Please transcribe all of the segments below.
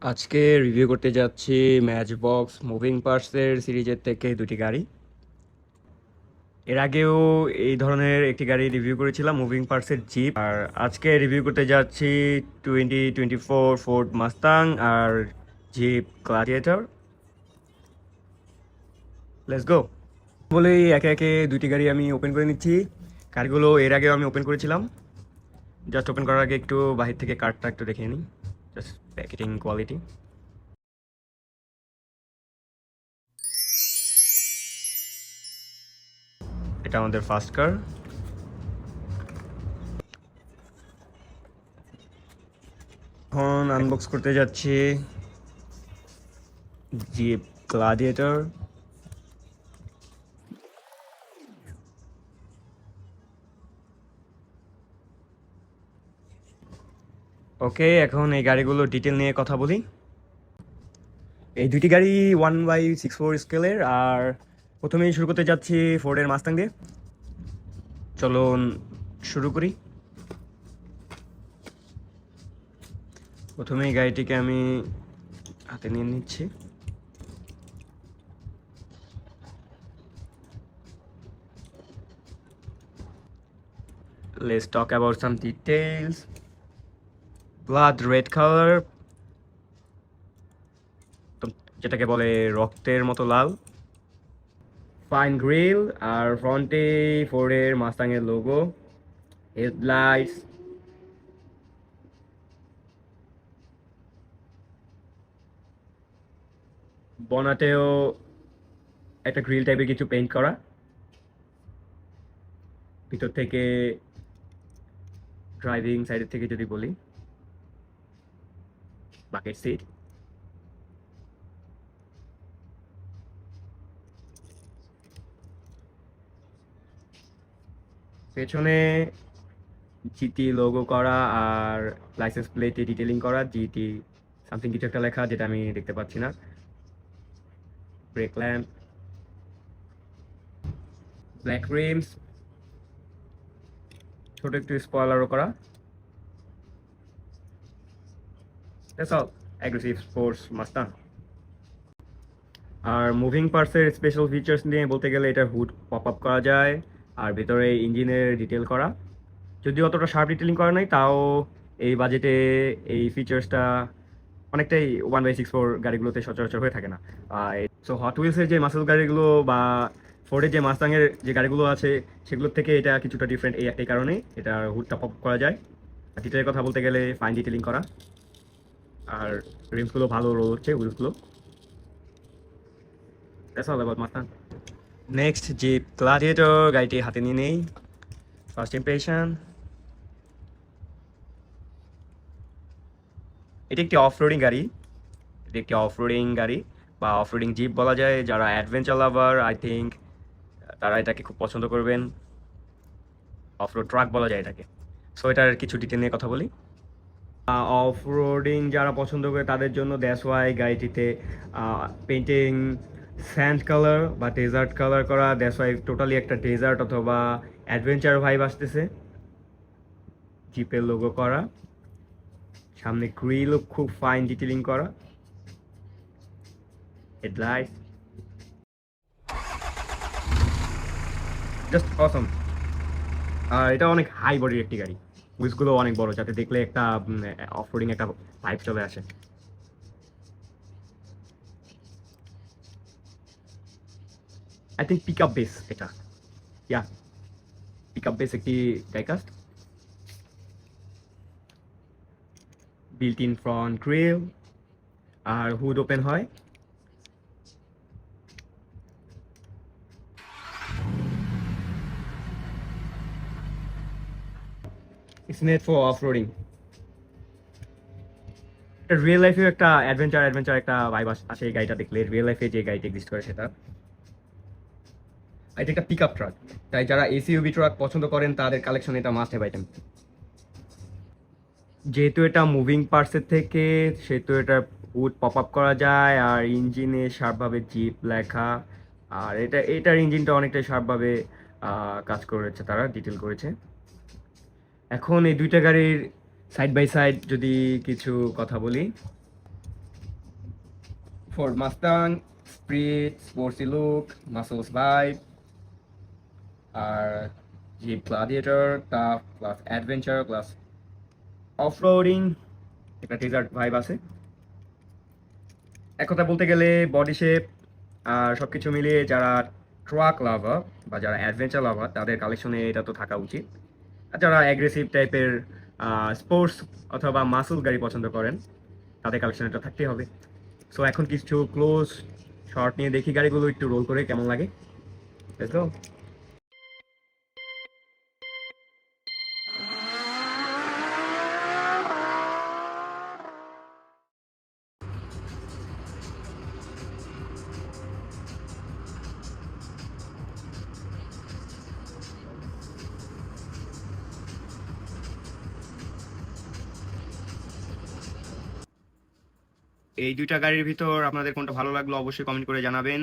আজকে রিভিউ করতে যাচ্ছি ম্যাচ বক্স মুভিং পার্টসের সিরিজের থেকে দুটি গাড়ি। এর আগেও এই ধরনের একটি গাড়ি রিভিউ করেছিলাম, মুভিং পার্টসের জিপ। আর আজকে রিভিউ করতে যাচ্ছি 2024 ফোর্ড মাস্তাং আর জিপ গ্লাডিয়েটর। Let's go. বলেই একে একে দুটি গাড়ি আমি ওপেন করে নিচ্ছি। গাড়িগুলো এর আগেও আমি ওপেন করেছিলাম। জাস্ট ওপেন করার আগে একটু বাহির থেকে কার্ডটা একটু দেখে নিই, জাস্ট প্যাকেটিং কোয়ালিটি। এটা আমাদের ফার্স্ট কার। এখন আনবক্স করতে যাচ্ছি জিপ গ্লাডিয়েটর। ওকে, এখন এই গাড়িগুলোর ডিটেল নিয়ে কথা বলি। এই দুইটি গাড়ি 1/64 স্কেলের। আর প্রথমেই শুরু করতে যাচ্ছি ফোর্ডের মাস্তাং দিয়ে। চলুন শুরু করি। প্রথমেই গাড়িটিকে আমি হাতে নিয়ে নিচ্ছি। Let's talk about some details. Blood red color, যেটাকে বলে রক্তের মতো লাল। ফাইন গ্রিল, আর ফ্রন্টে ফোর্ডের মাস্তাং এর লোগো। হেডলাইটস, বনাটেও একটা গ্রিল টাইপের কিছু পেইন্ট করা। ভিতর থেকে ড্রাইভিং সাইডের থেকে যদি বলি, বাকেট সিট। পেছনে জিটি লোগো করা আর লাইসেন্স প্লেটে ডিটেলিং করা, জিটি সামথিং কিছু একটা লেখা যেটা আমি দেখতে পাচ্ছি না। ব্রেক ল্যাম্প, ব্ল্যাক রিমস, ছোট একটু স্পয়লারও করা। That's all. Aggressive sports Mustang. আর মুভিং পার্টসের স্পেশাল ফিচার্স নিয়ে বলতে গেলে এটার হুড পপ আপ করা যায়, আর ভেতরে ইঞ্জিনের ডিটেল করা। যদিও অতটা শার্প ডিটেলিং করা নাই, তাও এই বাজেটে এই ফিচার্সটা অনেকটাই 1/64 গাড়িগুলোতে সচরাচর হয়ে থাকে না। সো হট হুইলসের যে মাসেল গাড়িগুলো বা ফোর্ডের যে মাস্তাংয়ের যে গাড়িগুলো আছে সেগুলোর থেকে এটা কিছুটা ডিফারেন্ট এই একটাই কারণে এটার হুডটা পপ করা যায়। আর ডিটেলের কথা বলতে গেলে ফাইন ডিটেলিং করা, আর রিমসগুলো ভালো রোল হচ্ছে, হুইলসগুলো। That's all about Mustang. Next Jeep Gladiator গাড়িটি হাতে নিয়ে নেই। ফার্স্ট ইমপ্রেশন, এটি একটি অফরোডিং গাড়ি। এটি একটি অফরোডিং গাড়ি বা অফরোডিং জিপ বলা যায়। যারা অ্যাডভেঞ্চার লাভার, আই থিঙ্ক তারা এটাকে খুব পছন্দ করবেন। অফরোড ট্রাক বলা যায় এটাকে। সো এটার কিছু ডিটেল নিয়ে কথা বলি। অফরোডিং যারা পছন্দ করে তাদের জন্য দ্যাটস ওয়াই গাড়িটিতে পেন্টিং স্যান্ড কালার বা ডেজার্ট কালার করা। দ্যাটস ওয়াই টোটালি একটা ডেজার্ট অথবা অ্যাডভেঞ্চার ভাইব আসতেছে। জিপের লোগো করা, সামনে গ্রিলও খুব ফাইন ডিটেলিং করা। Headlight just awesome. আর এটা অনেক হাই বডির একটি গাড়ি। হুইলসগুলো অনেক বড়, যাতে দেখলে একটা অফরোডিং একটা ভাইব চলে আসে। I think pick up base এটা, ইয়া পিক আপ বেস একটি diecast. Built in front grill, আর হুড ওপেন হয়। It's made for offroading. Real লাইফে একটা অ্যাডভেঞ্চার একটা ভাইব আসে এই গাড়িটা দেখলে। রিয়েল লাইফে যে গাড়িটা এক্সিস্ট করে সেটা। এটা একটা পিক আপ ট্রাক, তাই যারা এসইউভি ট্রাক পছন্দ করেন তাদের কালেকশন এটা মাস্ট হ্যাভ আইটেম। যেহেতু এটা মুভিং পার্টসের থেকে, সেহেতু এটা হুড পপ আপ করা যায়, আর ইঞ্জিনে শার্পভাবে জিপ লেখা। আর এটার ইঞ্জিনটা অনেকটাই শার্পভাবে কাজ করেছে, তারা ডিটেল করেছে। এখন এই দুইটা গাড়ির সাইড বাই সাইড যদি কিছু কথা বলি, Ford Mustang, Spirit, Sportsy Look, Muscles Vibe, আর Jeep Gladiator, Tough plus Adventure plus Off-roading, একটা ডেজার্ট ভাইব আছে। এক কথা বলতে গেলে বডি শেপ আর সবকিছু মিলিয়ে যারা ট্রাক লাভার বা যারা অ্যাডভেঞ্চার লাভার তাদের কালেকশনে এটা তো থাকা উচিত। আর যারা অ্যাগ্রেসিভ টাইপের স্পোর্টস অথবা মাসল গাড়ি পছন্দ করেন তাদের কালেকশন এটা থাকতেই হবে। সো এখন কিছু ক্লোজ শর্ট নিয়ে দেখি গাড়িগুলো একটু রোল করে কেমন লাগে। Let's go. এই দুইটা গাড়ির ভিতর আপনাদের কোনটা ভালো লাগলো অবশ্যই কমেন্ট করে জানাবেন।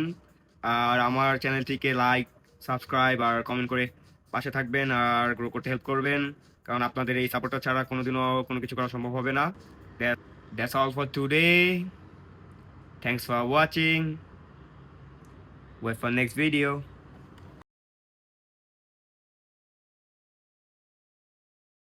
আর আমার চ্যানেলটিকে লাইক, সাবস্ক্রাইব আর কমেন্ট করে পাশে থাকবেন আর গ্রো করতে হেল্প করবেন, কারণ আপনাদের এই সাপোর্টটা ছাড়া কোনোদিনও কোনো কিছু করা সম্ভব হবে না। That's all for today. Thanks for watching. Wait for next video.